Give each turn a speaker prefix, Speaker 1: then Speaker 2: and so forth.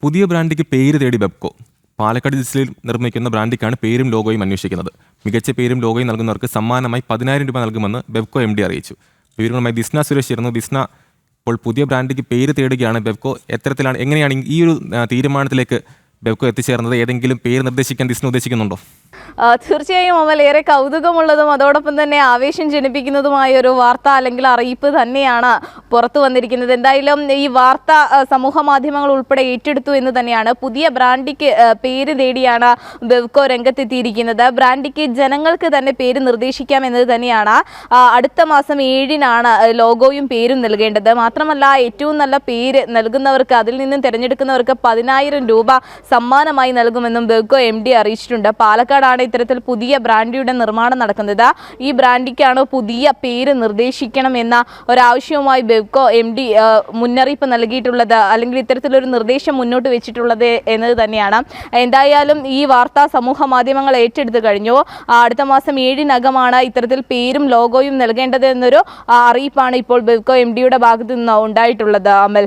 Speaker 1: പുതിയ ബ്രാൻഡിക്ക് പേര് തേടി ബെബ്കോ. പാലക്കാട് ജില്ലയിൽ നിർമ്മിക്കുന്ന ബ്രാൻഡിക്കാണ് പേരും ലോഗോയും അന്വേഷിക്കുന്നത്. മികച്ച പേരും ലോഗോയും നൽകുന്നവർക്ക് സമ്മാനമായി 10,000 രൂപ നൽകുമെന്ന് ബെബ്കോ MD അറിയിച്ചു. വിവരങ്ങളുമായി ദിസ്ന സുരേഷ് ചേർന്നു. ദിസ്ന, ഇപ്പോൾ പുതിയ ബ്രാൻഡിക്ക് പേര് തേടുകയാണ് ബെബ്കോ. എങ്ങനെയാണ് ഈ ഒരു തീരുമാനത്തിലേക്ക് ബെബ്കോ എത്തിച്ചേർന്നത്? ഏതെങ്കിലും പേര് നിർദ്ദേശിക്കാൻ ദിസ്ന ഉദ്ദേശിക്കുന്നുണ്ടോ?
Speaker 2: തീർച്ചയായും അമൽ, ഏറെ കൗതുകമുള്ളതും അതോടൊപ്പം തന്നെ ആവേശം ജനിപ്പിക്കുന്നതുമായ ഒരു വാർത്ത അല്ലെങ്കിൽ അറിയിപ്പ് തന്നെയാണ് പുറത്തു വന്നിരിക്കുന്നത്. എന്തായാലും ഈ വാർത്ത സമൂഹ മാധ്യമങ്ങൾ ഉൾപ്പെടെ ഏറ്റെടുത്തു എന്ന് തന്നെയാണ്. പുതിയ ബ്രാൻഡിക്ക് പേര് തേടിയാണ് ബെബ്കോ രംഗത്തെത്തിയിരിക്കുന്നത്. ബ്രാൻഡിക്ക് ജനങ്ങൾക്ക് തന്നെ പേര് നിർദ്ദേശിക്കാം എന്നത് തന്നെയാണ്. അടുത്ത മാസം 7-നാണ് ലോഗോയും പേരും നൽകേണ്ടത്. മാത്രമല്ല, ഏറ്റവും നല്ല പേര് നൽകുന്നവർക്ക്, അതിൽ നിന്നും തിരഞ്ഞെടുക്കുന്നവർക്ക് 10,000 രൂപ സമ്മാനമായി നൽകുമെന്നും ബെബ്കോ MD അറിയിച്ചിട്ടുണ്ട്. പാലക്കാടാണ് ഇത്തരത്തിൽ പുതിയ ബ്രാൻഡിയുടെ നിർമ്മാണം നടക്കുന്നത്. ഈ ബ്രാൻഡിക്കാണ് പുതിയ പേര് നിർദ്ദേശിക്കണം എന്ന ഒരാവശ്യവുമായി ബെബ്കോ MD മുന്നറിയിപ്പ് നൽകിയിട്ടുള്ളത്, അല്ലെങ്കിൽ ഇത്തരത്തിലൊരു നിർദ്ദേശം മുന്നോട്ട് വെച്ചിട്ടുള്ളത് എന്നത് തന്നെയാണ്. എന്തായാലും ഈ വാർത്ത സമൂഹ മാധ്യമങ്ങൾ ഏറ്റെടുത്തു കഴിഞ്ഞു. അടുത്ത മാസം 7-നകമാണ് ഇത്തരത്തിൽ പേരും ലോഗോയും നൽകേണ്ടത് എന്നൊരു അറിയിപ്പാണ് ഇപ്പോൾ ബെബ്കോ MDയുടെ ഭാഗത്തു നിന്ന് ഉണ്ടായിട്ടുള്ളത്. അമൽ.